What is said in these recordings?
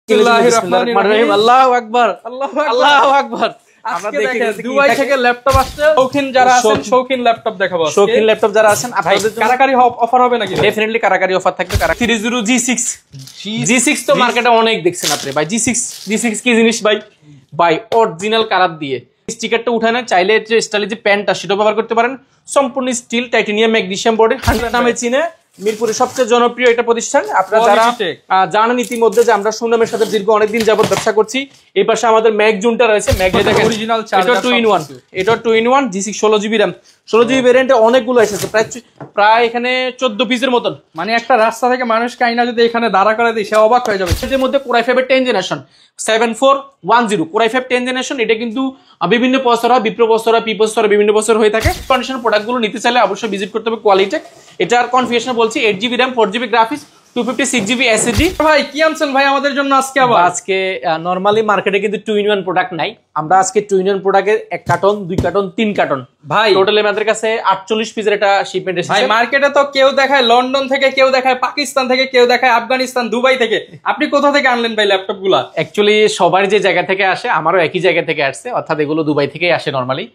আল্লাহু আকবার, আল্লাহু আকবার। আজকে দেখেন দুবাই থেকে ল্যাপটপ আসছে। শৌখিন যারা আছেন শৌখিন ল্যাপটপ দেখাবো। শৌখিন ল্যাপটপ যারা আছেন আপনাদের জন্য কারাকারি অফার হবে নাকি? ডেফিনেটলি কারাকারি অফার থাকবে। 30 G6 তো মার্কেটে অনেক দেখছেন আপনি ভাই। G6 কি জিনিস ভাই? ভাই অরিজিনাল কালার দিয়ে স্টিকারটা উঠায় না, চাইলে যে স্টাইলে যে প্যান্টটা সেটা ব্যবহার করতে পারেন। সম্পূর্ণ স্টিল টাইটানিয়াম ম্যাগনেসিয়াম বডির 100 নামে চিনে মিরপুরের সবচেয়ে জনপ্রিয় এটা প্রতিষ্ঠান। আপনারা যারা জানেন ইতিমধ্যে যে আমরা সুনামের সাথে দীর্ঘ অনেকদিন যাবত ব্যবসা করছি। এই পাশে আমাদের ম্যাক জুনটা রয়েছে। ম্যাক অরিজিনাল চার্জার, এটা 2-in-1 G6 16GB RAM 16GB ভ্যারিয়েন্টে অনেকগুলো এসেছে, প্রায় এখানে 14 পিসের মতন। মানে একটা রাস্তা থেকে মানুষকে আইনা যদি এখানে দাঁড়া করে দেয় সে অবাক হয়ে যাবে। এর মধ্যে Core i5 এর 10 জেনারেশন 7410 Core i5 10 জেনারেশন। এটা কিন্তু বিভিন্ন প্রসেসর হয়, বিপ্রো প্রসেসর, পি প্রসেসর, বিভিন্ন প্রসেসর হয়ে থাকে। কন্ডিশন প্রোডাক্টগুলো নিতে চাইলে অবশ্যই ভিজিট করতে হবে কোয়ালিটেক। এটার কনফিগারেশন বলছি 8GB RAM 4GB graphics 256GB SSD। ভাই কি আনছেন ভাই আমাদের জন্য আজকে? আবার আজকে নরমালি মার্কেটে কিন্তু 2-in-1 প্রোডাক্ট নাই। আমরা আজকে 2-in-1 প্রোডাক্টের 1 কার্টন 2 কার্টন 3 কার্টন ভাই টোটালি আমাদের কাছে 48 পিসের এটা শিপমেন্ট এসেছে। ভাই মার্কেটে তো কেউ দেখায় লন্ডন থেকে, কেউ দেখায় পাকিস্তান থেকে, কেউ দেখায় আফগানিস্তান, দুবাই থেকে। আপনি কোথা থেকে আনলেন ভাই ল্যাপটপ গুলা? অ্যাকচুয়ালি সবার যে জায়গা থেকে আসে আমারও একই জায়গা থেকে আসছে, অর্থাৎ এগুলো দুবাই থেকেই আসে নরমালি।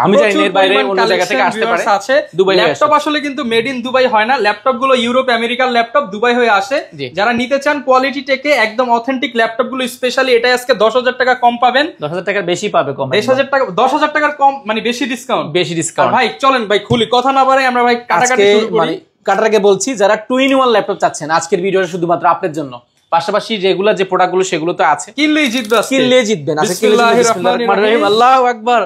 আমি জানি এর বাইরে অন্য জায়গা থেকে আসতে পারে। দুবাই ল্যাপটপ আসলে কিন্তু মেড ইন দুবাই হয় না। ল্যাপটপ গুলো ইউরোপ আমেরিকার ল্যাপটপ দুবাই হয়ে আসে। যারা নিতে চান কোয়ালিটি টেকে একদম অথেন্টিক ল্যাপটপ গুলো স্পেশালি এটা আজকে 10,000 টাকা কম পাবেন। 10,000 টাকার বেশি পাবে কম। 10,000 টাকার কম মানে বেশি ডিসকাউন্ট। ভাই চলেন ভাই খুলি, কথা না বাড়াই আমরা ভাই কাটাকাটি শুরু করি। কাটার আগে বলছি যারা 2-in-1 ল্যাপটপ চাচ্ছেন আজকের ভিডিওটা শুধুমাত্র আপনাদের জন্য। পাশাপাশি যেগুলো যে প্রোডাক্টগুলো সেগুলো তো আছে, কিনলেই জিতবেন। আল্লাহু আকবার,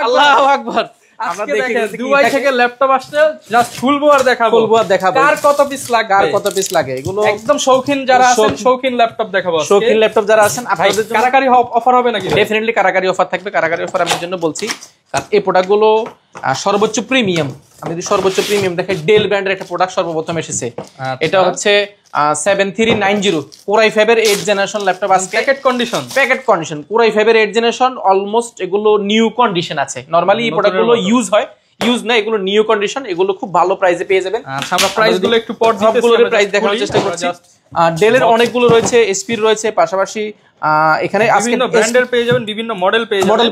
আল্লাহু আকবার। আজকে দেখেন দুবাই থেকে ল্যাপটপ আসছে, জাস্ট খুলবো আর দেখাবো। কার কত পিস লাগে এগুলো একদম শৌখিন যারা আছেন শৌখিন ল্যাপটপ দেখাবো। শৌখিন ল্যাপটপ যারা আছেন আপনাদের জন্য কারাকারি অফার হবে নাকি? ডেফিনেটলি কারাকারি অফার থাকবে। কারাকারি অফার আমি জন্য বলছি কারণ এই প্রোডাক্টগুলো সর্বোচ্চ প্রিমিয়াম। আমি যদি সর্বোচ্চ প্রিমিয়াম দেখাই, ডেল ব্র্যান্ডের একটা প্রোডাক্ট সর্বপ্রথম এসেছে। এটা হচ্ছে 7390 Core i5 এর 8 জেনারেশন ল্যাপটপ। আজকে প্যাকেট কন্ডিশন Core i5 এর 8 জেনারেশন অলমোস্ট এগুলো নিউ কন্ডিশন আছে। নরমালি এই প্রোডাক্টগুলো ইউজ না, এগুলো নিউ কন্ডিশন। এগুলো খুব ভালো প্রাইসে পেয়ে যাবেন। আমরা প্রাইসগুলো একটু পর সবগুলোর প্রাইস দেখানোর চেষ্টা করছি। ডেলের অনেকগুলো রয়েছে, এসপির রয়েছে, পাশাপাশি এখানে বিভিন্ন ব্র্যান্ডের পেয়ে যাবেন, বিভিন্ন মডেল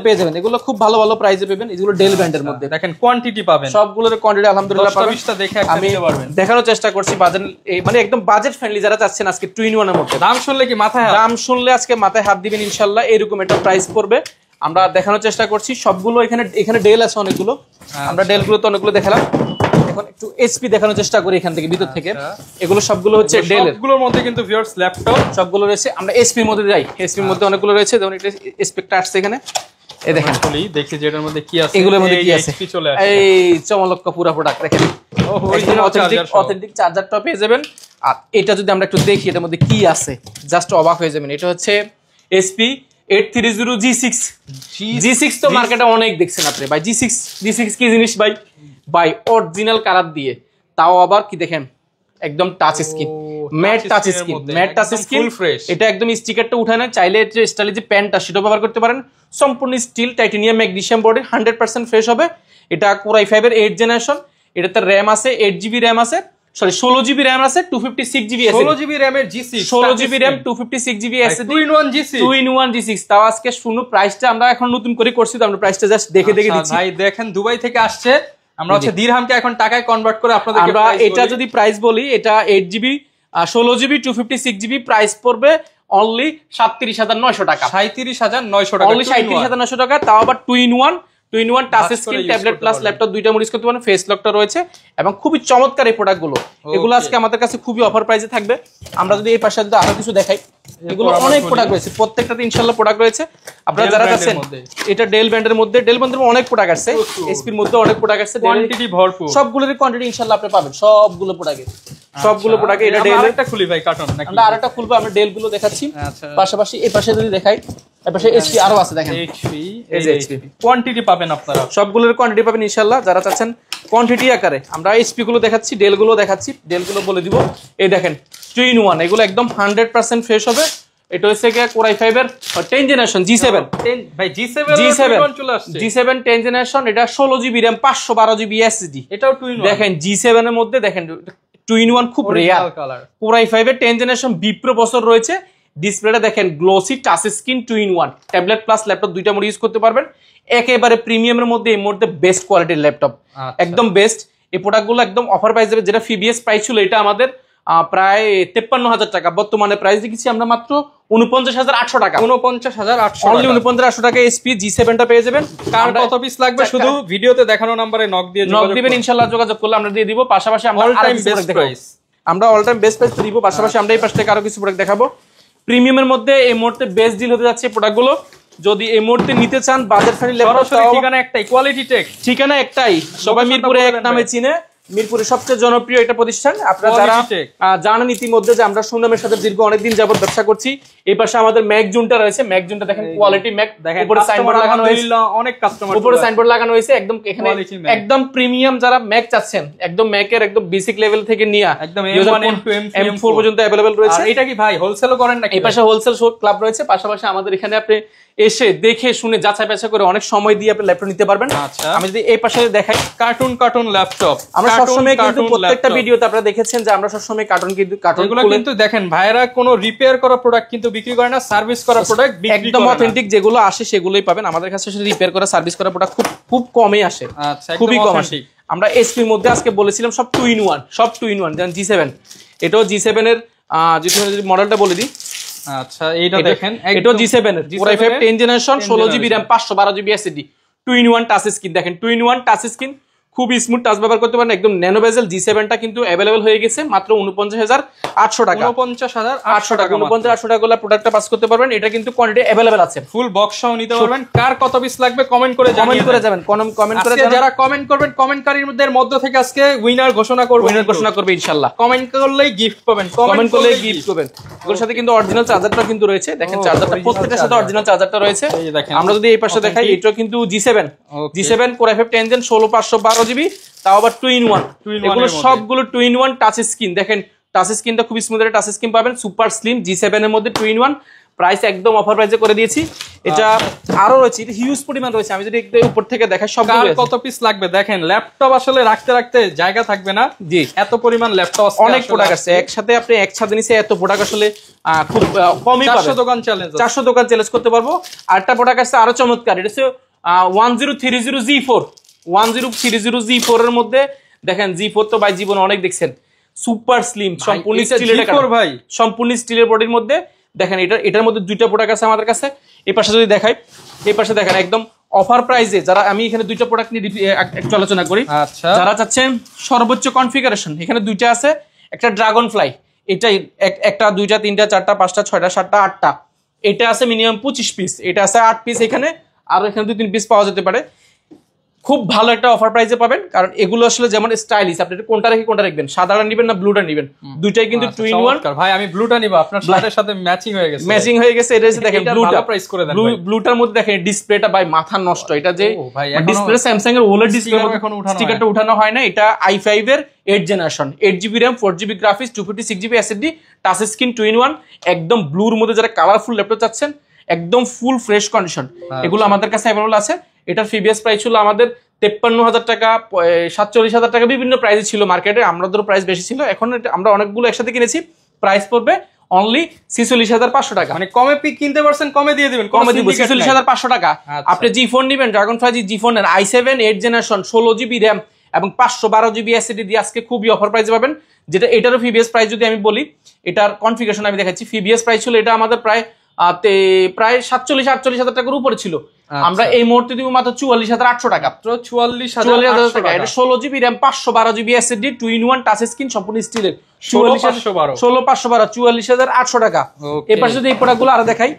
পেয়ে যাবেন। এগুলো খুব ভালো ভালো প্রাইসে পাবেন। এগুলো ডেল ব্র্যান্ডের মধ্যে দেখেন কোয়ান্টিটি পাবেন, সবগুলোর কোয়ান্টিটি আলহামদুলিল্লাহ পাবেন। দেখে আমি দেখানোর চেষ্টা করছি বাজেট মানে একদম বাজেট ফ্রেন্ডলি যারা চাচ্ছেন আজকে 2-in-1 এর মধ্যে। দাম শুনলে কি দাম শুনলে আজকে মাথায় হাত দিবেন ইনশাআল্লাহ। এরকম একটা প্রাইস পড়বে। আমরা দেখানোর চেষ্টা করছি সবগুলো। এখানে ডেল আছে অনেকগুলো, আমরা ডেলগুলো তো অনেকগুলো দেখালাম। এখন একটু এসপি দেখানোর চেষ্টা করি এখান থেকে ভিতর থেকে। এগুলো সবগুলো হচ্ছে ডেল। সবগুলোর মধ্যে কিন্তু ভিউয়ার্স ল্যাপটপ সবগুলো রয়েছে। আমরা এসপির মধ্যে যাই, এসপির মধ্যে অনেকগুলো রয়েছে। যেমন একটা স্পেকটা আসছে এখানে, এই দেখেন দেখি যে এটার মধ্যে কি আছে। এগুলোর মধ্যে কি আছে এই চমৎকার পুরো প্রোডাক্ট দেখেন। অথেন্টিক চার্জারটা পেয়ে যাবেন। আর এটা যদি আমরা একটু দেখি এটার মধ্যে কি আছে, জাস্ট অবাক হয়ে যাবেন। এটা হচ্ছে এসপি 830 G6 তো মার্কেটে অনেক দেখছেন আপনি ভাই। G6 কি জিনিস ভাই? ভাই অরিজিনাল কালার দিয়ে, তাও আবার কি দেখেন একদম touch screen, mat touch screen fresh. এটা একদম স্টিকারটা উঠায় না, চাইলে যে স্টাইলে যে প্যান্টটা সেটা ব্যবহার করতে পারেন। সম্পূর্ণ স্টিল টাইটানিয়াম ম্যাগনেসিয়াম বডির 100% ফ্রেশ হবে। এটা Core i5 এর 8 জেনারেশন। এটাতে RAM আছে 8GB RAM আছে, সরি 16GB RAM আছে, 256GB SSD। 16GB RAM এর G6, 16GB RAM 256GB SSD 2-in-1 G6। তাও আজকে শুনুন প্রাইসটা আমরা এখন নতুন করে করছি, তো আমরা প্রাইসটা জাস্ট দেখে দিচ্ছি। ভাই দেখেন দুবাই থেকে আসছে, আমরা হচ্ছে দিরহামকে এখন টাকায় কনভার্ট করে আপনাদেরকে আমরা এটা যদি প্রাইস বলি, এটা 8GB 16GB 256GB প্রাইস পড়বে অনলি 37,900 টাকা। 37,900 টাকা, অনলি 37,900 টাকা। তাও আবার 2-in-1 touch screen, tablet plus laptop দুইটা ইউজ করতে পারেন। ফেস লকটা রয়েছে এবং খুবই চমৎকার এই প্রোডাক্টগুলো। এগুলো আজকে আমাদের কাছে খুবই অফার প্রাইসে থাকবে। আমরা যদি এই পাশে আরো কিছু দেখাই, এগুলো অনেক প্রোডাক্ট রয়েছে, প্রত্যেকটাতে ইনশাআল্লাহ প্রোডাক্ট রয়েছে। আপনারা যারা আছেন এটা ডেল ব্র্যান্ডের মধ্যে, ডেল ব্র্যান্ডের অনেক প্রোডাক্ট আছে, এসপির মধ্যে অনেক প্রোডাক্ট আছে, কোয়ান্টিটি ভরপুর। সবগুলোর কোয়ান্টিটি ইনশাআল্লাহ আপনি পাবেন, সবগুলো প্রোডাক্টে। এটা ডেল। আরেকটা খুলি ভাই কার্টন নাকি? আমরা আরেকটা খুলবো, আমরা ডেল গুলো দেখাচ্ছি। পাশাপাশি এই পাশে যদি দেখাই, এই পাশে এসপি আরো আছে দেখেন। এইচপি কোয়ান্টিটি পাবেন আপনারা, সবগুলোর কোয়ান্টিটি পাবেন ইনশাআল্লাহ। যারা চাচ্ছেন কোয়ান্টিটি আকারে, আমরা এসপি গুলো দেখাচ্ছি, ডেল গুলো দেখাচ্ছি। ডেল গুলো বলে দিব, এই দেখেন 2-in-1, এগুলো একদম 100% ফ্রেশ হবে। এটা হচ্ছে Core i5 এর 10 জেনারেশন G7 ভাই। G7 10 generation. এটা 16GB RAM 512GB SSD। এটাও 2-in-1 দেখেন G7 এর মধ্যে দেখেন 2-in-1 খুব রেয়ার। Core i5 এর 10 জেনারেশন বিপ্রো প্রসেসর রয়েছে, ডিসপ্লেটা দেখেন glossy touch screen 2-in-1 tablet plus laptop দুইটা মোড ইউজ করতে পারবেন। একেবারে প্রিমিয়ামের মধ্যে এই মুহূর্তে বেস্ট কোয়ালিটির ল্যাপটপ, একদম বেস্ট। এই প্রোডাক্টগুলো একদম অফার প্রাইস দেবে, যেটা ফিবিএস প্রাইস ছিল এটা আমাদের প্রায় 53,000 টাকা, বর্তমানে প্রাইস দিচ্ছি আমরা মাত্র 49,800 টাকা। 49,800, অনলি 49,800 টাকা এসপি G7টা পেয়ে যাবেন। কার কত পিস লাগবে শুধু ভিডিওতে দেখানো নম্বরে নক দিবেন, ইনশাআল্লাহ যোগাযোগ করলে আমরা দিয়ে দিব। পাশাপাশি আমরা অল টাইম বেস্ট প্রাইস দিব, পাশাপাশি আমরা এই পাশ থেকে আরো কিছু প্রোডাক্ট দেখাবো প্রিমিয়ামের মধ্যে। এই মুহূর্তে বেস্ট ডিল হতে যাচ্ছে প্রোডাক্টগুলো, যদি এই মুহূর্তে নিতে চান বাজেট ফ্রেন্ডলি ল্যাপটপ, ঠিকানা একটাই, কোয়ালিটি টেক ঠিকানা একটাই, সবাই মিরপুরে এক নামে চিনে। মিরপুরের সবচেয়ে জনপ্রিয় একটা প্রতিষ্ঠান। আপনারা যারা জানেন ইতিমধ্যে যে আমরা সুনামের সাথে দীর্ঘ অনেকদিন যাবত ব্যবসা করছি। এই পাশে আমাদের ম্যাক জুনটা রয়েছে, ম্যাক জুনটা দেখেন কোয়ালিটি ম্যাক, উপরে সাইনবোর্ড লাগানো হয়েছে, অনেক কাস্টমার উপরে সাইনবোর্ড লাগানো হয়েছে একদম। এখানে একদম প্রিমিয়াম যারা ম্যাক চাচ্ছেন, একদম ম্যাকের একদম বেসিক লেভেল থেকে নিয়ে একদম M4 পর্যন্ত अवेलेबल রয়েছে। এটা কি ভাই হোলসেলও করেন নাকি? এই পাশে হোলসেল ক্লাব রয়েছে, পাশাপাশি আমাদের এখানে আপনি এসে দেখে শুনে যাচাই বাছাই করে অনেক সময় দিয়ে আপনি ল্যাপটপ নিতে পারবেন। আমি যদি এই পাশে দেখাই কার্টুন ল্যাপটপ, আমরা সবসময় কিন্তু প্রত্যেকটা ভিডিওতে আপনারা দেখেছেন যে আমরা সবসময় কার্টুনগুলো কিন্তু দেখেন ভাইরা কোনো রিপেয়ার করা প্রোডাক্ট কিন্তু বিক্রি করে না, সার্ভিস করা প্রোডাক্ট একদম অথেন্টিক যেগুলো আসে সেগুলোই পাবেন আমাদের কাছে। রিপেয়ার করা সার্ভিস করা প্রোডাক্ট খুব কমই আসে, খুবই কম আসে। আমরা এসপির মধ্যে আজকে বলেছিলাম সব 2-in-1 যেমন G7, এটাও G7 এর যদি মডেলটা বলে দিই। আচ্ছা এইটা দেখেন, এটাও G7 এর Core i5 10 generation 16GB RAM 512GB SSD 2-in-1 touch screen. দেখেন 2-in-1 টাচ স্ক্রিন, খুব স্মুথ টাচ ব্যবহার করতে পারেন, একদম ন্যানো বেজেল। G7টা কিন্তু अवेलेबल হয়ে গেছে মাত্র 49,800 টাকা। 49,800 টাকা 49,800 টাকা প্রোডাক্টটা পাস করতে পারবেন। এটা কিন্তু কোয়ান্টিটি अवेलेबल আছে, ফুল বক্স সহ নিতে পারবেন। কার কত পিস লাগবে কমেন্ট করে যাবেন, কমেন্ট করে যারা কমেন্ট করবেন কমেন্টকারীদের মধ্য থেকে আজকে উইনার ঘোষণা করবে ইনশাআল্লাহ। কমেন্ট করলেই গিফট পাবেন, কমেন্ট করলেই গিফট পাবেন। এর সাথে কিন্তু অরিজিনাল চার্জারটা কিন্তু রয়েছে, দেখেন চার্জারটা প্রত্যেকটার সাথে অরিজিনাল চার্জারটা রয়েছে। আমরা যদি এই পাশে দেখাই, এটাও কিন্তু G7 Core i5 10 Gen 16/512GB, তাও আবার 2-in-1। এগুলো সবগুলো 2-in-1 টাচ স্ক্রিন। দেখেন টাচ স্ক্রিনটা খুব স্মুথ একটা টাচ স্ক্রিন পাবেন, সুপার স্লিম G7 এর মধ্যে 2-in-1। প্রাইস একদম অফার প্রাইসে করে দিয়েছি। এটা আরো রয়েছে, এটা হিউজ পরিমাণ রয়েছে। আমি যদি একটু উপর থেকে দেখাই সবগুলো কত পিস লাগবে দেখেন। ল্যাপটপ আসলে রাখতে জায়গা থাকবে না, জি এত পরিমাণ ল্যাপটপ আছে, অনেক প্রোডাক্ট আছে একসাথে। আপনি একসাথে নিচে এত প্রোডাক্ট আসলে খুব কমই পাবেন। 400 দোকান চ্যালেঞ্জ করতে পারবো। আরেকটা প্রোডাক্ট আছে আরো চমৎকার, এটা হচ্ছে 1030G4 এর মধ্যে। দেখেন G4 তো ভাই জীবন অনেক দেখছেন, সুপার স্লিম সম্পূর্ণ স্টিলের ভাই, সম্পূর্ণ স্টিলের বডির মধ্যে। দেখেন এটার মধ্যে দুইটা প্রোডাক্ট আছে আমাদের কাছে। এই পাশে যদি দেখাই, এই পাশে দেখেন একদম অফার প্রাইসে যারা, আমি এখানে দুইটা প্রোডাক্ট নিয়ে একটু আলোচনা করি। আচ্ছা, যারা চাচ্ছেন সর্বোচ্চ কনফিগারেশন, এখানে দুইটা আছে, একটা ড্রাগন ফ্লাই, এটাই একটা 2টা 3টা 4টা 5টা 6টা 7টা 8টা, এটা আছে মিনিমাম 25 পিস, এটা আছে 8 পিস, এখানে আর এখানে 2-3 পিস পাওয়া যেতে পারে। খুব ভালো একটা অফার প্রাইসে পাবেন, কারণ এগুলো আসলে যেমন স্টাইলিশ। আপনি কোনটা রেখে কোনটা রাখবেন, সাদাটা নেবেন না ব্লুটা নেবেন, দুইটাই কিন্তু 2-in-1। ভাই আমি ব্লুটা নিব, আপনার শার্টের সাথে ম্যাচিং হয়ে গেছে। এটা হচ্ছে দেখেন ব্লুটা, প্রাইস করে দেন ব্লুটার মধ্যে দেখেন ডিসপ্লেটা ভাই মাথা নষ্ট। এটা যে ডিসপ্লে স্যামসাং এর OLED ডিসপ্লে, স্টিকারটা উঠানো হয় না। এটা i5 এর 8 generation, 8GB RAM 4GB graphics 256GB SSD touch screen 2-in-1, একদম ব্লুর মধ্যে যারা কালারফুল ল্যাপটপ চাচ্ছেন, একদম ফুল ফ্রেশ কন্ডিশন, এগুলো আমাদের কাছে अवेलेबल আছে। এটার ফিবিএস প্রাইস ছিল আমাদের 53,000 টাকা, 47,000 টাকা, বিভিন্ন প্রাইস ছিল মার্কেটে, আমাদেরও প্রাইস বেশি ছিল। এখন আমরা অনেকগুলো একসাথে কিনেছি, প্রাইস পড়বে অনলি 46,500 টাকা। মানে কমে কিনতে পারছেন, কমে দিয়ে দিবেন, কমে দিব 46,500 টাকা। আপনি G4 নেবেন, ড্রাগন ফ্লাই G4 নেন, i7 8 জেনারেশন 16GB RAM এবং 512GB SSD দিয়ে আজকে খুবই অফার প্রাইসে পাবেন। যেটা এটারও ফিবিএস প্রাইস যদি আমি বলি, এটার কনফিগারেশন আমি দেখাচ্ছি। ফিবিএস প্রাইস ছিল এটা আমাদের প্রায় 47-48,000 টাকার উপরে ছিল। আমরা এই মুহূর্তে দিব মাত্র 44,800 টাকা। 44,000 টাকা। এটা 16GB RAM 512GB SSD 2-in-1 touch screen সম্পূর্ণ স্টিলের, 16,512 44,800 টাকা। এবার যদি এই প্রোডাক্টগুলো আরো দেখাই,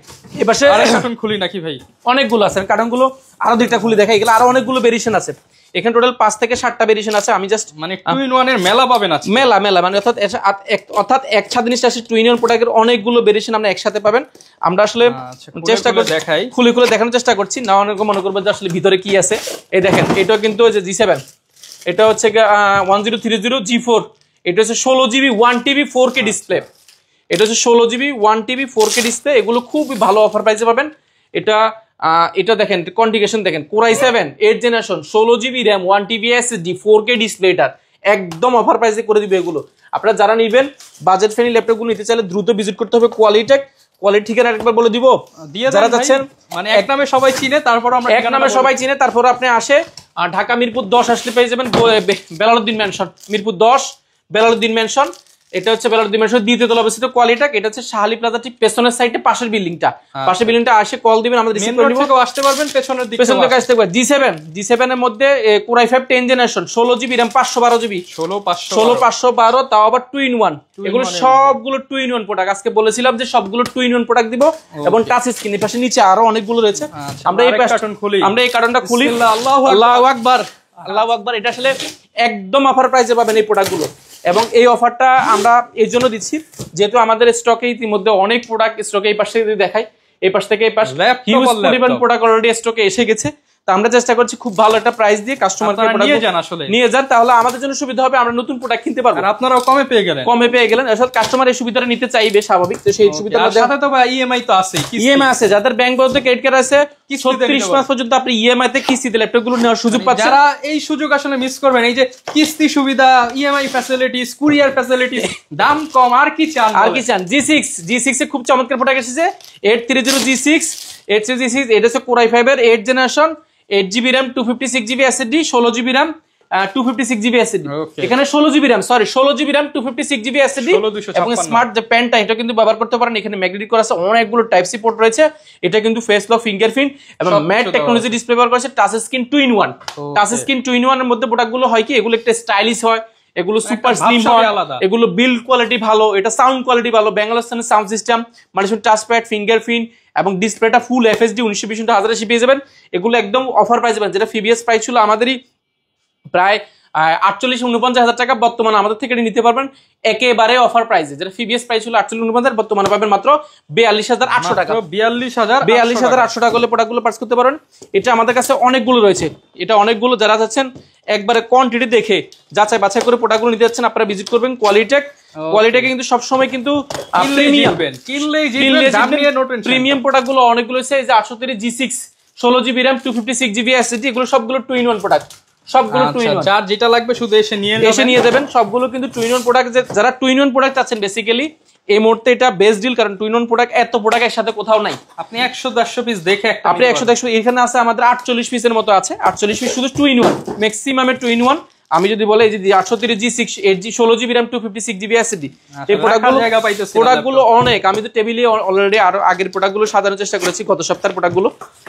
এপাশে কার্টুন খুলি নাকি ভাই, অনেকগুলো আছে কার্টুনগুলো, আরো দুইটা খুলি দেখাই, এগুলো আরো অনেকগুলো ভেরিয়েশন আছে। এখানে টোটাল 5 থেকে 7টা ভেরিয়েশন আছে। আমি জাস্ট মানে 2-in-1 এর মেলা পাবেন আছে, মেলা মানে অর্থাৎ একসাথে জিনিসটা আছে 2-in-1 প্রোডাক্টের অনেকগুলো ভেরিয়েশন আমরা একসাথে পাবেন। আমরা আসলে চেষ্টা করে দেখাই, খুলে দেখানোর চেষ্টা করছি, না অনেকে মনে করবে যে আসলে ভিতরে কি আছে। এই দেখেন, এটাও কিন্তু যে G7, এটা হচ্ছে 1030G4, এটা হচ্ছে 16GB 1TB 4K ডিসপ্লে, এটা হচ্ছে 16GB 1TB 4K ডিসপ্লে। এগুলো খুবই ভালো অফার প্রাইসে পাবেন। এটা দেখেন কনফিগারেশন দেখেন, Core i7 8 generation 16GB RAM 1TB SSD 4K display, এটা একদম অফার প্রাইসে করে দিবে। এগুলো আপনারা যারা নেবেন বাজেট ফ্রেন্ডলি ল্যাপটপগুলো নিতে চাইলে দ্রুত ভিজিট করতে হবে কোয়ালিটেক। কোয়ালিটি ঠিকানা একবার বলে দিব, যারা যাচ্ছেন মানে এক নামে সবাই চিনে, তারপর আমরা এক নামে সবাই চিনে, তারপর আপনি আসে আর ঢাকা মিরপুর 10 আসলে পেয়ে যাবেন বেলালউদ্দিন ম্যানশন, মিরপুর 10 বেলালউদ্দিন ম্যানশন। এটা হচ্ছে বেলালউদ্দিন ম্যানশন দ্বিতীয় তলা অবস্থিত কোয়ালিটেক। এটা হচ্ছে শাহালি প্লাজা ঠিক পেছনের সাইডে পাশের বিল্ডিংটা, পাশের বিল্ডিংটা আসে কল দিবেন, আমাদের রিসিভ করে নিব। আসতে পারবেন পেছনের দিকে, পেছন থেকে আসতে পারবেন। G7 এর মধ্যে Core i5 10 generation 16GB RAM 512GB 16512, তাও আবার 2 in 1। এগুলো সবগুলো 2 in 1 প্রোডাক্ট। আজকে বলেছিলাম যে সবগুলো 2 in 1 প্রোডাক্ট দিব এবং টাচ স্ক্রিন। এর পাশে নিচে আরো অনেকগুলো রয়েছে। আমরা এই কার্টনটা খুলি। আল্লাহু আকবার, আল্লাহু আকবার। এটা আসলে একদম অফার প্রাইসে পাবেন এই প্রোডাক্টগুলো, এবং এই অফারটা আমরা এই জন্য দিচ্ছি যেহেতু আমাদের স্টকে ইতিমধ্যে অনেক প্রোডাক্ট স্টকে, এই পাশ থেকে যদি দেখাই, এই পাশ থেকে এই পাশ হিউজ পরিমাণ প্রোডাক্ট অলরেডি স্টকে এসে গেছে। তো আমরা চেষ্টা করছি খুব ভালো একটা প্রাইস দিয়ে কাস্টমারকে নিয়ে যান, তাহলে আমাদের জন্য সুবিধা হবে, আমরা নতুন প্রোডাক্ট কিনতে পারবো, আর আপনারাও কমে পেয়ে গেলেন। আসলে কাস্টমার এই সুবিধাটা নিতে চাইবে, স্বাভাবিক। তো সেই সুবিধার সাথে তো ভাই ইএমআই তো আছে, ইএমআই আছে, যাদের ব্যাংক বলতে ক্রেডিট কার্ড আছে 36 মাস পর্যন্ত আপনি ইএমআই তে কিস্তিতে ল্যাপটপগুলো নেওয়ার সুযোগ পাচ্ছেন। যারা এই সুযোগ আসলে মিস করবেন, এই যে কিস্তি সুবিধা, ইএমআই ফ্যাসিলিটিস, কুরিয়ার ফ্যাসিলিটিস, দাম কম, আর কি চান? G6 এ খুব চমৎকার প্রোডাক্ট এসেছে 830 G6। এটা হচ্ছে Core i5 এর 8 generation, 8GB RAM 256GB SSD 16GB RAM 256GB SSD। এখানে 16GB RAM 256GB SSD এবং স্মার্ট যে পেনটা এটা কিন্তু ব্যবহার করতে পারেন। এখানে ম্যাগনেটিক করা আছে, অনেকগুলো টাইপ সি পোর্ট রয়েছে। এটা কিন্তু ফেস লক, ফিঙ্গারপ্রিন্ট এবং ম্যাট টেকনোলজি ডিসপ্লে ব্যবহার করেছে। Touch screen 2 in 1, touch screen 2 in 1 এর মধ্যে প্রোডাক্টগুলো হয় কি, এগুলো একটা স্টাইলিশ হয়, এগুলো সুপার স্লিম হয়, এগুলো বিল্ড কোয়ালিটি ভালো, এটা সাউন্ড কোয়ালিটি ভালো, ব্যাঙ্গালোর সাউন্ড সিস্টেম, মানে টাচ প্যাড, ফিঙ্গারপ্রিন্ট এবং ডিসপ্লেটা ফুল FHD 1920x1080 পেয়ে যাবেন। এগুলো একদম অফার প্রাইস পাবেন, যেটা ফিবিএস প্রাইস ছিল আমাদেরই প্রায় 48-49 টাকা, বর্তমানে আমাদের থেকে নিতে পারবেন একেবারে অফার প্রাইসে। যেটা ফিবিএস প্রাইস ছিল 48-49, বর্তমানে পাবেন মাত্র 42,800 টাকা। 42,800 টাকা হলে প্রোডাক্টগুলো পারচেজ করতে পারেন। এটা আমাদের কাছে অনেকগুলো রয়েছে, এটা অনেকগুলো যারা যাচ্ছেন একবারে কোয়ান্টিটি দেখে যাচাই বাছাই করে প্রোডাক্টগুলো নিতে যাচ্ছেন, আপনারা ভিজিট করবেন কোয়ালিটেক। কিন্তু সবসময় কিন্তু প্রিমিয়াম প্রোডাক্টগুলো অনেকগুলো আছে। এই যে 830 G6 16GB RAM 256GB SSD, এগুলো সবগুলো 2 in 1 প্রোডাক্ট, সবগুলো 2 in 1। যার যেটা লাগবে শুধু এসে নিয়ে যাবেন। সবগুলো কিন্তু 2 in 1 প্রোডাক্ট। যারা 2 in 1 প্রোডাক্ট আছেন বেসিক্যালি এই মুহূর্তে এটা বেস্ট ডিল, কারণ 2 in 1 প্রোডাক্ট এত প্রোডাক্ট একসাথে কোথাও নাই। আপনি 100-150 পিস দেখে আপনি 100-150 এখানে আছে আমাদের 48 পিসের মতো আছে, 48 পিস শুধু 2 in 1, ম্যাক্সিমামে 2 in 1। আমি যদি বলে এই যে 830 G6 8G 16GB RAM 256GB SSD, এই প্রোডাক্টগুলো অনেক। আমি তো টেবিলে অলরেডি আরো আগের প্রোডাক্টগুলো সাজানোর চেষ্টা করেছি, গত সপ্তাহের প্রোডাক্টগুলো।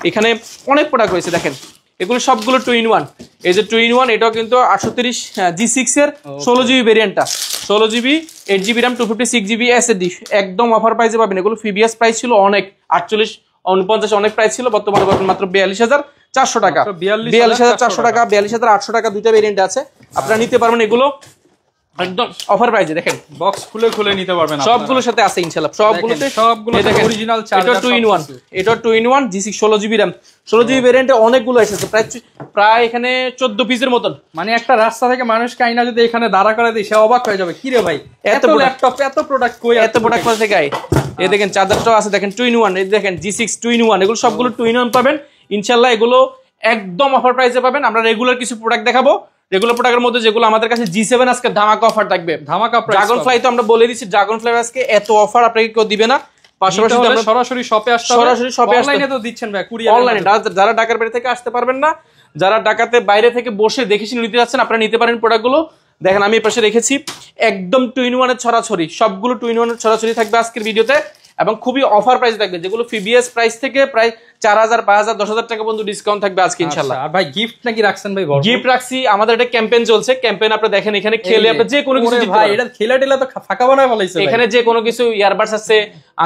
এখানে অনেক প্রোডাক্ট রয়েছে, দেখেন এগুলো সবগুলো 2 in 1। এই যে 2 in 1, এটাও কিন্তু 830 G6 এর 16GB ভেরিয়েন্টটা, 16GB 8GB RAM 256GB SSD একদম অফার প্রাইসে পাবেন। এগুলো ফিবিএস প্রাইস ছিল অনেক 48-49 অনেক প্রাইস ছিল, বর্তমানে পাবেন মাত্র 42,400 টাকা। 42,400 টাকা, 42,800 টাকা, দুইটা ভেরিয়েন্ট আছে, আপনারা নিতে পারবেন এগুলো একদম অফার প্রাইসে। দেখেন বক্স খুলে নিতে পারবেন, সবগুলোর সাথে আছে ইনশাআল্লাহ, সবগুলো অরিজিনাল চার্জার। এটা 2 in 1, এটা 2 in 1 G6 16GB RAM 16GB ভেরিয়েন্টে অনেকগুলো এসেছে, প্রায় এখানে 14 পিসের মতন। মানে একটা রাস্তা থেকে মানুষকে আইনা যদি এখানে দাঁড়া করে দিই, সে অবাক হয়ে যাবে, কি রে ভাই এত ল্যাপটপ এত প্রোডাক্ট কই, এত প্রোডাক্ট কোথা থেকে আয়। এই দেখেন চার্জারটাও আছে, দেখেন 2 in 1, এই দেখেন G6 2 in 1, এগুলো সবগুলো 2 in 1 পাবেন ইনশাআল্লাহ। এগুলো একদম অফার প্রাইসে পাবেন। আমরা রেগুলার কিছু প্রোডাক্ট দেখাবো, রেগুলার প্রোডাক্টের মধ্যে যেগুলো আমাদের কাছে G7 আজকে ধামাকা অফার থাকবে, ধামাকা প্রাইস। ড্রাগন ফ্লাই তো আমরা বলে দিচ্ছি, ড্রাগন ফ্লাই আজকে এত অফার আপনাকে কেউ দিবে না। পাশাপাশি আমরা সরাসরি শপে আসতে হবে, অনলাইনে তো দিচ্ছেন ভাই, কুরিয়ার অনলাইনে। যারা ঢাকার বাইরে থেকে আসতে পারবেন না, যারা ঢাকাতে বাইরে থেকে বসে দেখে শুনে নিতে যাচ্ছেন, আপনারা নিতে পারেন প্রোডাক্টগুলো। দেখেন আমি এই পাশে রেখেছি একদম 2 in 1 এর ছড়াছড়ি, সবগুলো 2 in 1 এর ছড়াছড়ি থাকবে আজকের ভিডিওতে, এবং খুবই অফার প্রাইস থাকবে, যেগুলো ফিবিএস প্রাইস থেকে প্রায় 4,000 5,000 10,000 টাকা পর্যন্ত ডিসকাউন্ট থাকবে আজকে ইনশাআল্লাহ। আর ভাই গিফট নাকি রাখছেন ভাই? গিফট রাখছি, আমাদের একটা ক্যাম্পেইন চলছে, ক্যাম্পেইন আপনারা দেখেন, এখানে খেলে আপনি যে কোনো কিছু দিতে পারেন। এটা খেলা টেলা তো ফাঁকা বানায় ফলাইছে ভাই, এখানে যে কোনো কিছু, ইয়ারবাডস আছে,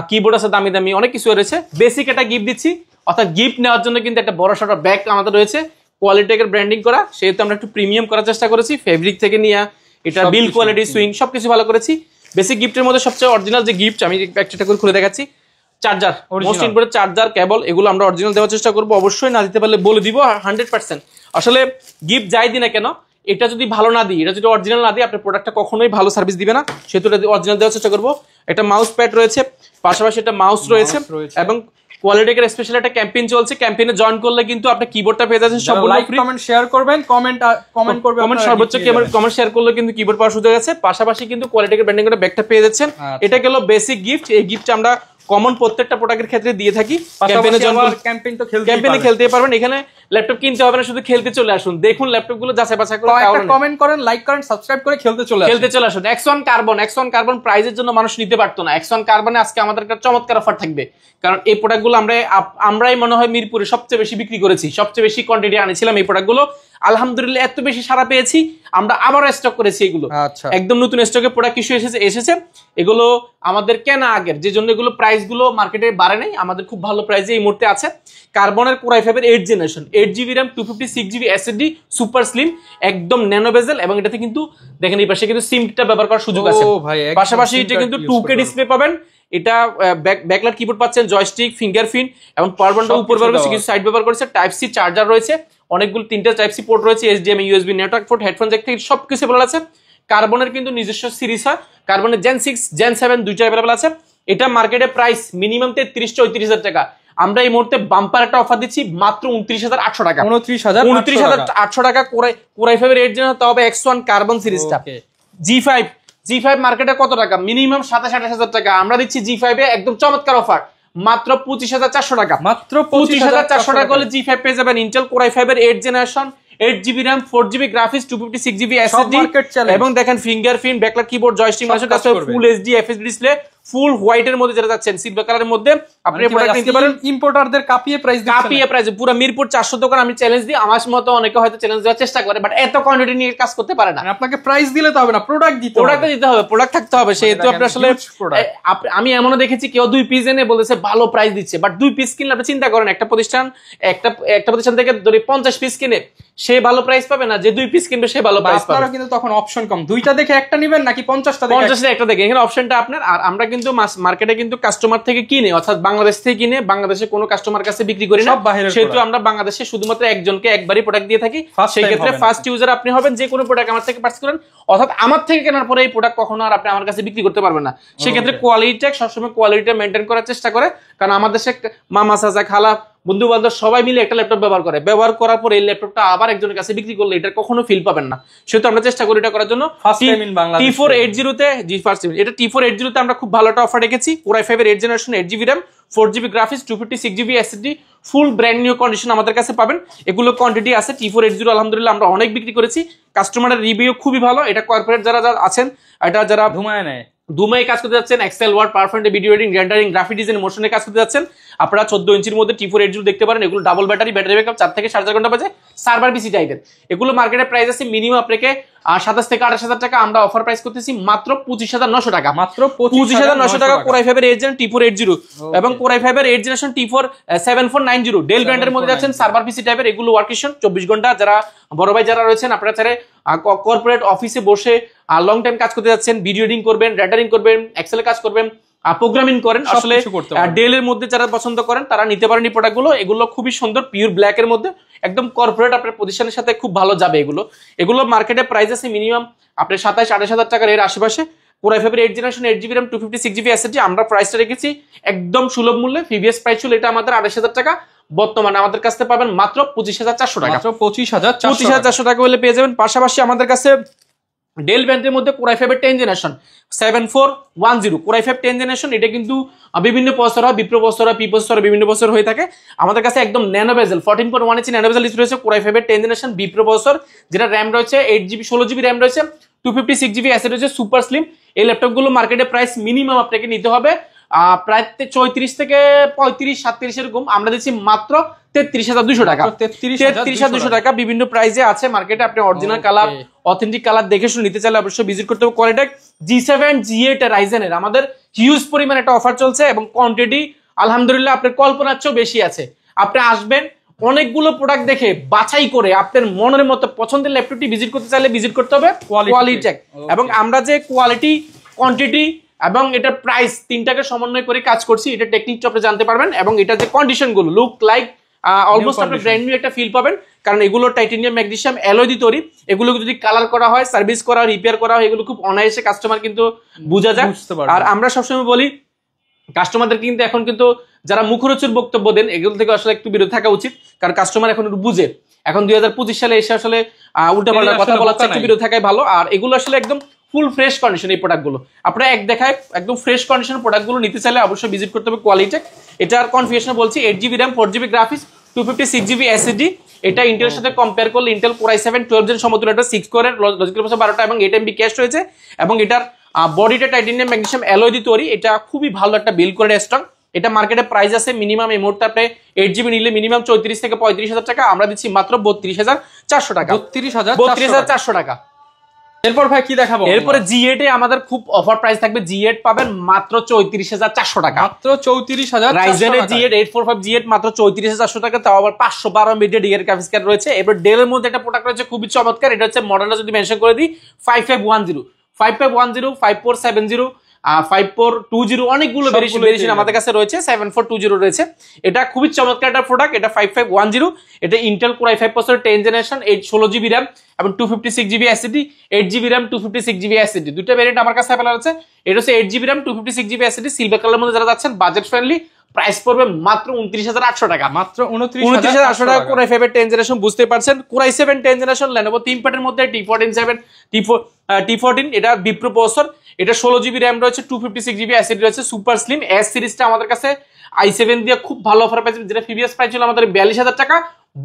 কিবোর্ড আছে দামি দামি, অনেক কিছু রয়েছে। বেসিক একটা গিফট দিচ্ছি, অর্থাৎ গিফট নেওয়ার জন্য কিন্তু একটা বড় সড়ো ব্যাগ আমাদের রয়েছে, কোয়ালিটেকের ব্র্যান্ডিং করা, সেহেতু আমরা একটু প্রিমিয়াম করার চেষ্টা করেছি, ফেব্রিক থেকে নিয়ে এটা বিল কোয়ালিটি, সুইং সবকিছু ভালো করেছি। বেসিক গিফটের মধ্যে সবচেয়ে অরিজিনাল যে গিফট, আমি একটা করে খুলে দেখাচ্ছি, চার্জার, মোস্ট ইম্পর্টেন্ট চার্জার, কেবল, এগুলো আমরা অরিজিনাল দেওয়ার চেষ্টা করবো, অবশ্যই না দিতে পারলে বলে দিব 100%। আসলে গিফট যাই দিই না কেন, এটা যদি ভালো না দিই, এটা যদি অরিজিনাল না দিই, আপনার প্রোডাক্টটা কখনোই ভালো সার্ভিস দিবে না, সেহেতু এটা অরিজিনাল দেওয়ার চেষ্টা করবো। একটা মাউস প্যাড রয়েছে, পাশাপাশি একটা মাউস রয়েছে, এবং কোয়ালিটেকের স্পেশাল একটা ক্যাম্পেইন চলছে, ক্যাম্পেইনে জয়েন করলে কিন্তু আপনি কিবোর্ডটা পেয়ে যাচ্ছেন সম্পূর্ণ ফ্রি। কমেন্ট শেয়ার করবেন, কমেন্ট করবেন, কমেন্ট সর্বোচ্চ কমেন্ট শেয়ার করলে কিন্তু কিবোর্ড পাওয়ার সুযোগ আছে, পাশাপাশি কিন্তু কোয়ালিটেকের ব্র্যান্ডিং করে ব্যাগটা পেয়ে যাচ্ছেন। এটা গেল বেসিক গিফট। এই গিফট আমরা কমন প্রত্যেকটা প্রোডাক্টের ক্ষেত্রে দিয়ে থাকি। ক্যাম্পেইনে খেলতে পারবেন, এখানে ল্যাপটপ কিনতে হবে না, শুধু খেলতে চলে আসুন। দেখুন ল্যাপটপ গুলো যাচাই বাছাই করে, কমেন্ট করেন, লাইক করেন, সাবস্ক্রাইব করে খেলতে চলে আসুন। X1 কার্বন প্রাইজের জন্য মানুষ নিতে পারতো না। X1 কার্বনে আজকে আমাদের একটা চমৎকার অফার থাকবে, কারণ এই প্রোডাক্টগুলো আমরাই মনে হয় মিরপুরে সবচেয়ে বেশি বিক্রি করেছি, সবচেয়ে বেশি কোয়ান্টিটি আনেছিলাম এই প্রোডাক্টগুলো। আলহামদুলিল্লাহ এত বেশি সারা পেয়েছি, আমরা আবারও স্টক করেছি এগুলো। একদম নতুন স্টকে প্রোডাক্ট কিছু এসেছে। এগুলো আমাদের কেনা আগের, যে জন্য এগুলো প্রাইস গুলো মার্কেটে বাড়ে নাই, আমাদের খুব ভালো প্রাইসে এই মুহূর্তে আছে। কার্বনের Core i5 এর 8 generation, 8GB RAM, 256GB SSD, super slim, একদম ন্যানো বেজেল, এবং এটাতে কিন্তু দেখেন এই পাশে কিন্তু সিমটা ব্যবহার করার সুযোগ আছে। পাশাপাশি এটা কিন্তু 2K ডিসপ্লে পাবেন। এটা ব্যাকলাইট কিবোর্ড পাচ্ছেন, জয়স্টিক, ফিঙ্গারপ্রিন্ট, এবং পাওয়ার বাটনটা উপর ব্যবহার করেছে, কিছু সাইড ব্যবহার করেছে, টাইপ সি চার্জার রয়েছে, অনেকগুলো 3টা টাইপ সি পোর্ট রয়েছে, HDMI, USB, network port, headphone Jack থেকে সবকিছু ভালো আছে। কার্বনের কিন্তু নিজস্ব সিরিজ হয়, কার্বনের Gen 6, Gen 7 দুইটা अवेलेबल আছে। এটা মার্কেটে প্রাইস মিনিমাম 33-34 হাজার টাকা, আমরা এই মুহূর্তে বাম্পার একটা অফার দিচ্ছি মাত্র 29,800 টাকা। 29,800 টাকা Core i5 এর 8 জেনারেশন, তবে X1 কার্বন সিরিজটা। G5 মার্কেটে কত টাকা? মিনিমাম 27-28 টাকা, আমরা দিচ্ছি G5 এ একদম চমৎকার অফার মাত্র 25,400 টাকা। মাত্র 25,400 টাকা হলে G5 পেয়ে যাবেন। ইন্টেল Core i5 এর 8 generation, 8GB RAM, 4GB graphics, 256GB SSD, এবং দেখেন ফিঙ্গারপ্রিন্ট, ব্যাকলাইট কিবোর্ড, জয়স্টিক, মাউসের কাছে ফুল HD FHD ডিসপ্লে, ফুল হোয়াইট এর মধ্যে যেটা যাচ্ছেন সিলভার কালারের মধ্যে, আপনি প্রোডাক্ট নিতে পারেন। ইম্পোর্টারদের কাপিয়ে প্রাইস পুরো মিরপুর 400 দোকান আমি চ্যালেঞ্জ দিই। আমার মতো অনেকে হয়তো চ্যালেঞ্জ দেওয়ার চেষ্টা করে, বাট এত কোয়ান্টিটি নিয়ে কাজ করতে পারে না। আপনাকে প্রাইস দিলে তো হবে না, প্রোডাক্ট দিতে হবে, প্রোডাক্ট থাকতে হবে। সেহেতু আপনি আসলে, আমি এমনও দেখেছি কেউ 2 পিস এনে বলেছে ভালো প্রাইস দিচ্ছে, বাট 2 পিস কিনলে আপনি চিন্তা করেন, একটা প্রতিষ্ঠান থেকে ধরে 50 পিস কিনে সে ভালো প্রাইস পাবে না, যে 2 পিস কিনবে সে ভালো প্রাইস পাবে। আপনারা কিন্তু তখন অপশন কম, দুইটা দেখে একটা নেবেন নাকি 50টা একটা দেখে, এখানে অপশনটা আপনার। আর আমরা কিন্তু মার্কেটে কিন্তু কাস্টমার থেকে কিনে, অর্থাৎ বাংলাদেশ থেকে কিনে বাংলাদেশে কোনো কাস্টমার কাছে বিক্রি করি না, সেহেতু আমরা বাংলাদেশে শুধুমাত্র একজনকে একবারই প্রোডাক্ট দিয়ে থাকি। সেই ক্ষেত্রে ফার্স্ট ইউজার আপনি হবেন, যে কোনো প্রোডাক্ট আমার থেকে পারচেজ করেন, অর্থাৎ আমার থেকে কেনার পরে এই প্রোডাক্ট কখনো আর আপনি আমার কাছে বিক্রি করতে পারবেন না। সেক্ষেত্রে কোয়ালিটিটা সবসময় কোয়ালিটিটা মেনটেন করার চেষ্টা করে, কারণ আমাদের দেশে মামা চাচা খালা বন্ধু বান্ধব সবাই মিলে একটা ল্যাপটপ ব্যবহার করার পর এই ল্যাপটপটা আবার একজনের কাছে বিক্রি করলে এটা কখনো ফিল পাবেন না। সেহেতু আমরা চেষ্টা করি এটা করার জন্য। T480 তে এটা T480 তে আমরা খুব ভালো একটা অফার রেখেছি। Core i5 এর 8 generation, 8GB RAM, 4GB graphics, 256GB SSD, ফুল ব্র্যান্ড নিউ কন্ডিশন আমাদের কাছে পাবেন। এগুলো কোয়ান্টিটি আছে। T480 আলহামদুলিল্লাহ আমরা অনেক বিক্রি করেছি, কাস্টমারের রিভিউ খুবই ভালো। এটা কর্পোরেট যারা আছেন, এটা যারা ধুমায় কাজ করতে যাচ্ছেন, Excel, Word, PowerPoint, video editing, rendering, graphic design, মোশনে কাজ করতে যাচ্ছেন, আপনারা 14 ইঞ্চির মধ্যে T480 দেখতে পারেন। এগুলো ডাবল ব্যাটারি ব্যাকআপ 4 থেকে 4.5 ঘন্টা বাজে, সার্ভার পিসি টাইপের। এগুলো মার্কেটে প্রাইস আছে মিনিমাম আপনাকে 27 থেকে 28 হাজার টাকা, আমরা অফার প্রাইস করতেছি মাত্র 25,900 টাকা। মাত্র 25,900 টাকা Core i5 এর 8 জেনারেশন T480, এবং Core i5 এর 8 জেনারেশন T47490 ডেল ব্র্যান্ডের মধ্যে যাচ্ছেন, সার্ভার পিসি টাইপের। এগুলো ওয়ার্কেশন 24 ঘন্টা। যারা বড় ভাই যারা রয়েছেন, আপনারা চাইলে কর্পোরেট অফিসে বসে লং টাইম কাজ করতে যাচ্ছেন, ভিডিও এডিটিং করবেন, রেন্ডারিং করবেন, এক্সেলে কাজ করবেন, প্রোগ্রামিং করেন, আসলে ডেল এর মধ্যে যারা পছন্দ করেন তারা নিতে পারেন এই প্রোডাক্টগুলো। এগুলো খুবই সুন্দর, পিওর ব্ল্যাক এর মধ্যে, একদম কর্পোরেট আপনার প্রতিষ্ঠানের সাথে খুব ভালো যাবে। এগুলো মার্কেটে প্রাইস আছে মিনিমাম আপনার 27-28 হাজার টাকার এর আশেপাশে। Core i5 এর 8 generation, 8GB RAM, 256GB SSD, আমরা প্রাইসটা রেখেছি একদম সুলভ মূল্যে। প্রিভিয়াস প্রাইস ছিল এটা আমাদের 28,000 টাকা, বর্তমানে আমাদের কাছে পাবেন মাত্র 25,400 টাকা। মাত্র 25,400 টাকা হলে পেয়ে যাবেন। পাশাপাশি আমাদের কাছে ডেল ব্র্যান্ডের মধ্যে Core i5 এর 10 জেনারেশন 7410 Core i5 10 জেনারেশন, এটা কিন্তু বিভিন্ন প্রসেসর হয়, বিপ্রো প্রসেসর হয়, পি প্রসেসর, বিভিন্ন প্রসেসর হয়ে থাকে। আমাদের কাছে একদম ন্যানো বেজেল 14.1 ইঞ্চি ন্যানো বেজেল ডিসপ্লে রয়েছে Core i5 এর 10 জেনারেশন বিপ্রো প্রসেসর, যেটা RAM রয়েছে 8GB 16GB RAM রয়েছে, 256GB SSD রয়েছে, সুপার স্লিম। এই ল্যাপটপগুলো মার্কেটে প্রাইস মিনিমাম আপনাকে নিতে হবে প্রায় 34 থেকে 35-37 এরকম, আমরা দিচ্ছি মাত্র 33,200 টাকা। 33,200 টাকা বিভিন্ন প্রাইসে আছে মার্কেটে। আপনি অরিজিনাল কালার, অথেন্টিক কালার দেখে শুনে নিতে চাইলে অবশ্যই ভিজিট করতে হবে কোয়ালিটেক G7 G8 রাইজেনের আমাদের হিউজ পরিমাণ একটা অফার চলছে, এবং কোয়ান্টিটি আলহামদুলিল্লাহ আপনার কল্পনার চেয়েও বেশি আছে। আপনি আসবেন, অনেকগুলো প্রোডাক্ট দেখে বাছাই করে আপনার মনের মতো পছন্দের ল্যাপটপটি ভিজিট করতে চাইলে ভিজিট করতে হবে কোয়ালিটেক। এবং আমরা যে কোয়ালিটি, কোয়ান্টিটি এবং এটার প্রাইস তিনটাকে সমন্বয় করে কাজ করছি, এটা টেকনিকটা আপনি জানতে পারবেন। এবং এটা যে কন্ডিশনগুলো লুক লাইক অলমোস্ট আপনি ব্র্যান্ড নিউ একটা ফিল পাবেন, কারণ এগুলো টাইটেনিয়াম, ম্যাগনেসিয়াম, অ্যালয় দিয়ে তৈরি। এগুলো যদি কালার করা হয়, সার্ভিস করা হয়, রিপেয়ার করা হয়, এগুলো খুব অনায়াসে কাস্টমার কিন্তু বোঝা যায়। আর আমরা সবসময় বলি কাস্টমারদের কিন্তু এখন কিন্তু যারা মুখরোচক বক্তব্য দেন এগুলো থেকে আসলে একটু বিরত থাকা উচিত, কারণ কাস্টমার এখন একটু বুঝে। এখন 2025 সালে এসে আসলে উল্টাপাল্টা কথা বলার থেকে বিরত থাকাই ভালো। আর এগুলো আসলে একদম ফুল ফ্রেশ কন্ডিশন এই প্রোডাক্টগুলো। আপনারা এক দেখায় একদম ফ্রেশ কন্ডিশন প্রোডাক্টগুলো নিতে চাইলে অবশ্যই ভিজিট করতে হবে কোয়ালিটেক। এটার কনফিগারেশন বলছি 8GB RAM 4GB graphics 256GB SSD। এটা ইন্টেলের সাথে কম্পেয়ার করলে ইন্টেল Core i7 12 জেন সমতুল্য, এটা 6 কোরের লজিক্যাল প্রসেসর 12টা এবং 8MB ক্যাশ রয়েছে এবং এটার বডিটা টাইটানিয়াম ম্যাগনেসিয়াম অ্যালয় দিয়ে তৈরি। এটা খুবই ভালো একটা বিল্ড করে স্ট্রং। এটা মার্কেটে প্রাইস আছে মিনিমাম এই মুহূর্তে আপনি 8GB নিলে মিনিমাম 34 থেকে 35,000 টাকা, আমরা দিচ্ছি মাত্র 32,400 টাকা। 32,400 টাকা। এরপর ভাই কি দেখাবো? এরপরে G8 এ আমাদের খুব অফার প্রাইস থাকবে। G8 পাবেন মাত্র 34,400 টাকা, মাত্র 34,000। Ryzen এর G8 845 G8 মাত্র 34,400 টাকা, তাও আবার 512 MB ডিআর গ্রাফিক্স কার্ড রয়েছে। এবার ডেলের মধ্যে একটা প্রোডাক্ট রয়েছে খুবই চমৎকার, এটা হচ্ছে মডেলটা যদি মেনশন করে দিই 5510 5470 5420 অনেকগুলো ভেরিয়েশন আমাদের কাছে রয়েছে, 7420 রয়েছে। এটা খুবই চমৎকার একটা প্রোডাক্ট। এটা 5510, এটা Intel Core i5 processor 10 generation 16GB RAM এবং 256GB SSD, 8GB RAM 256GB SSD দুটো ভেরিয়েন্ট আমার কাছে अवेलेबल আছে। এটা হচ্ছে 8GB RAM 256GB SSD silver কালারের মধ্যে যারা যাচ্ছেন বাজেট ফ্রেন্ডলি, প্রাইস পড়বে মাত্র 29,800 টাকা, মাত্র 29,800 টাকা। Core i5 এর 10 জেনারেশন বুঝতে পারছেন, Core i7 10 generation Lenovo ThinkPad এর মধ্যে T14, এটা বিপ্রো প্রসেসর। এটা 16GB RAM রয়েছে 256GB SSD রয়েছে, সুপার স্লিম S সিরিজটা আমাদের কাছে i7 দিয়ে খুব ভালো অফার পাচ্ছেন, যেটা প্রিভিয়াস প্রাইস ছিল আমাদের 42,000 টাকা,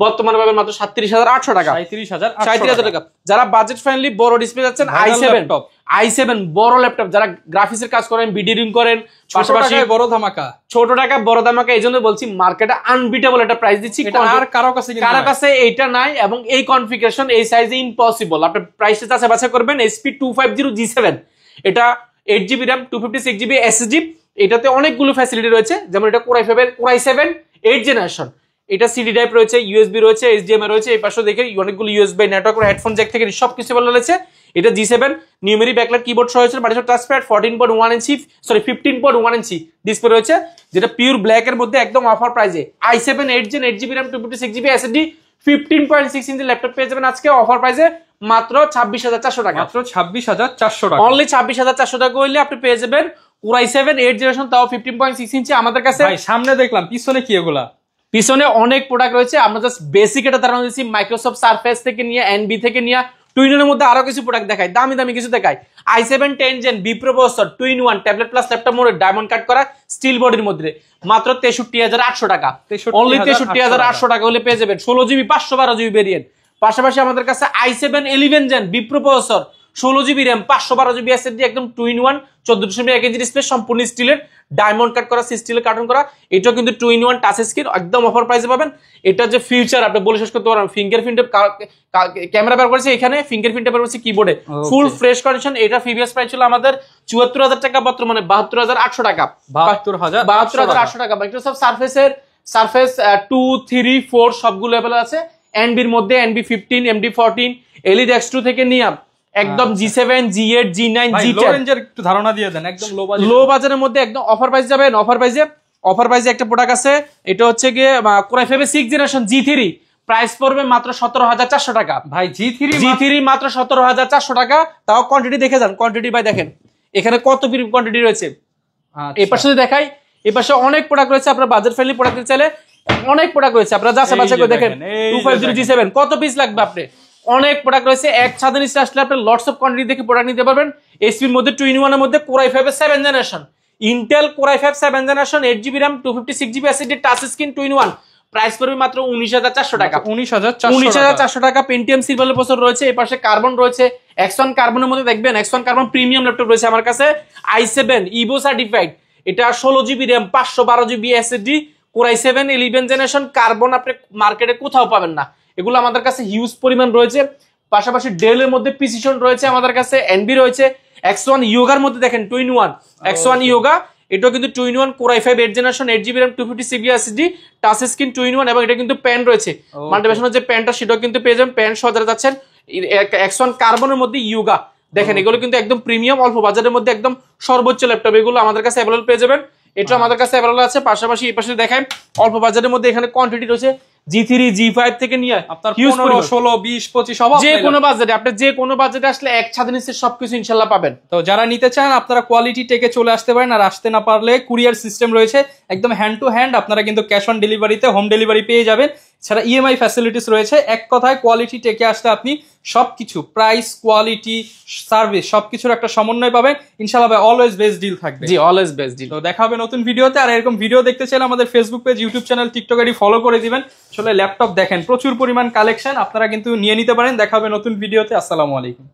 বর্তমানে পাবেন মাত্র 37,800 টাকা, 37,000 টাকা। যারা বাজেট ফ্রেন্ডলি বড় ডিসপ্লে যাচ্ছেন i7 বড় ল্যাপটপ, যারা গ্রাফিক্সের কাজ করেন ভিডিওরিং করেন, পাশাপাশি বড় ধামাকা, ছোট টাকা বড় ধামাকা, এইজন্য বলছি মার্কেটে আনবিটেবল একটা প্রাইস দিচ্ছি, আর কারো কাছে এইটা নাই এবং এই কনফিগারেশন এই সাইজে ইম্পসিবল। আপনি প্রাইসটা যাচাই বাছাই করবেন। SP250 G7, এটা 8GB RAM 256GB SSD, এটাতে অনেকগুলো ফ্যাসিলিটি রয়েছে, যেমন এটা Core i7 8 জেনারেশন, এটা সিডি ড্রাইভ রয়েছে, ইউএসবি রয়েছে, HDMI রয়েছে, এই পাশে দেখে অনেকগুলো ইউএসবি নেটওয়ার্ক আর হেডফোন জ্যাক থেকে সবকিছু ভালো রয়েছে। এটা G7 নিউমেরিক ব্যাকলাইট কিবোর্ড সহ রয়েছে, বাড়িতে টাচপ্যাড 15.1 ইঞ্চি ডিসপ্লে রয়েছে, যেটা পিওর ব্ল্যাক এর মধ্যে একদম অফার প্রাইসে i7 8 gen 8GB RAM 256GB SSD 15.6 inch laptop পেয়ে যাবেন আজকে অফার প্রাইসে মাত্র 26,400 টাকা, মাত্র 26,400 টাকা, অনলি 26,400 টাকা হইলে আপনি পেয়ে যাবেন Core i7 8 জেনারেশন, তাও 15.6 ইঞ্চি। আমাদের কাছে ভাই সামনে দেখলাম, পিছনে কি এগুলা? পিছনে অনেক প্রোডাক্ট রয়েছে, আমরা জাস্ট বেসিক এটা ধারণা দিচ্ছি। মাইক্রোসফট সারফেস থেকে নিয়ে এনবি থেকে নিয়ে টুইনের মধ্যে আরো কিছু প্রোডাক্ট দেখাই, দামি দামি কিছু দেখাই। i7 10 gen vPro processor 2-in-1 tablet plus laptop মোডে ডায়মন্ড কাট করা স্টিল বডির মধ্যে মাত্র 63,800 টাকা, অনলি 63,800 টাকা হলে পেয়ে যাবেন 16GB 512GB ভেরিয়েন্ট। পাশাপাশি আমাদের কাছে i7 11 gen vPro processor 16GB RAM 512GB SSD একদম 2-in-1 14.1 ইঞ্চি ডিসপ্লে, সম্পূর্ণ স্টিলের ডায়মন্ড কাট করা, স্টিলের কার্টন করা, এটাও কিন্তু 2-in-1 টাচ স্ক্রিন, একদম অফার প্রাইসে পাবেন। এটা যে ফিউচার আপনি বলে শেষ করতে পারবেন। ফিঙ্গারপ্রিন্ট ক্যামেরা ব্যবহার করেছে এখানে, ফিঙ্গারপ্রিন্ট ব্যবহার করেছে কিবোর্ডে, ফুল ফ্রেশ কন্ডিশন। এটা প্রিভিয়াস প্রাইস ছিল আমাদের 74,000 টাকা, বর্তমানে 72,800 টাকা, 72,800 টাকা। মাইক্রোসফট সারফেস 2, 3, 4 সবগুলো अवेलेबल আছে। এনবির মধ্যে NB 15, MD14, এলিড X2 থেকে নিয়ে একদম G7, G8, G9, G10 রেঞ্জের একটু ধারণা দিয়ে দেন, একদম লো বাজারের মধ্যে একদম অফার প্রাইস যাবেন। অফার প্রাইসে একটা প্রোডাক্ট আছে, এটা হচ্ছে গিয়ে Core i5 6 generation G3, price পড়বে মাত্র 17,400 টাকা। ভাই G3 মাত্র 17,400 টাকা, তাও কোয়ান্টিটি দেখে যান। কোয়ান্টিটি ভাই দেখেন এখানে কত কোয়ান্টিটি রয়েছে। এই পাশে দেখাই, এই পাশে অনেক প্রোডাক্ট রয়েছে, আপনারা বাজেট ফ্রেন্ডলি প্রোডাক্ট চাইলে অনেক প্রোডাক্ট রয়েছে, আপনারা যাচাই বাছাই করে দেখেন। 250 G7 কত পিস লাগবে আপনি, অনেক প্রোডাক্ট রয়েছে। এক ছাদের নিচে আসলে আপনি লটস অফ কোয়ান্টিটি দেখে প্রোডাক্ট নিতে পারবেন। এসপির মধ্যে 2-in-1 এর মধ্যে Core i5 7 generation, Intel Core i5 7 generation 8GB RAM 256GB SSD touch screen 2-in-1, price পড়বে মাত্র 19,400 টাকা, 19,400 টাকা। পেন্টিয়াম সিলভার প্রসেসর রয়েছে, এই পাশে কার্বন রয়েছে, X1 কার্বনের মধ্যে দেখবেন X1 কার্বন প্রিমিয়াম ল্যাপটপ রয়েছে আমার কাছে। i7 ইভো সার্টিফাইড, এটা 16GB RAM 512GB SSD Core i7 11 generation carbon, আপনি মার্কেটে কোথাও পাবেন না, এগুলো আমাদের কাছে হিউজ পরিমাণ রয়েছে। পাশাপাশি ডেলের মধ্যে প্রিসিশন রয়েছে আমাদের কাছে, এনবি রয়েছে, X1 ইয়োগার মধ্যে দেখেন 2-in-1 X1 ইয়োগা, এটাও কিন্তু 2-in-1 Core i5 8 generation 8GB RAM 256GB SSD touch screen 2-in-1, এবং এটা কিন্তু প্যান রয়েছে, মাল্টিভেশনের যে প্যানটা সেটাও কিন্তু পেয়ে যাবেন, প্যান সহ যাচ্ছেন। X1 কার্বনের মধ্যে ইয়োগা দেখেন, এগুলো কিন্তু একদম প্রিমিয়াম অল্প বাজারের মধ্যে একদম সর্বোচ্চ ল্যাপটপ, এগুলো আমাদের কাছে অ্যাভেলেবল পেয়ে যাবেন। এটা আমাদের কাছে অ্যাভেলেবল আছে। পাশাপাশি এই পাশে দেখাই অল্প বাজারের মধ্যে এখানে কোয়ান্টিটি রয়েছে G3 G5 থেকে নিয়ে আপনার 15 16 20 25 অভাব যে কোনো বাজেটে, আপনি যে কোনো বাজেটে আসলে এক ছাদের নিচে সবকিছু ইনশাআল্লাহ পাবেন। তো যারা নিতে চান আপনারা কোয়ালিটি টেকে চলে আসতে পারেন, আর আসতে না পারলে কুরিয়ার সিস্টেম রয়েছে একদম হ্যান্ড টু হ্যান্ড, আপনারা কিন্তু ক্যাশ অন ডেলিভারিতে হোম ডেলিভারি পেয়ে যাবেন। ছাড়া ইএমআই ফ্যাসিলিটিস রয়েছে। এক কথায় কোয়ালিটি টেকে আসলে আপনি সবকিছু প্রাইস, কোয়ালিটি, সার্ভিস সবকিছুর একটা সমন্বয় পাবেন ইনশাআল্লাহ ভাই। অলওয়েজ বেস্ট ডিল থাকবে। জি, অলওয়েজ বেস্ট ডিল। তো দেখা হবে নতুন ভিডিওতে। আর এরকম ভিডিও দেখতে চাইলে আমাদের Facebook page, YouTube channel, TikTok ID follow করে দিবেন। আসলে ল্যাপটপ দেখেন প্রচুর পরিমাণ কালেকশন, আপনারা কিন্তু নিয়ে নিতে পারেন। দেখা হবে নতুন ভিডিওতে। আসসালামু আলাইকুম।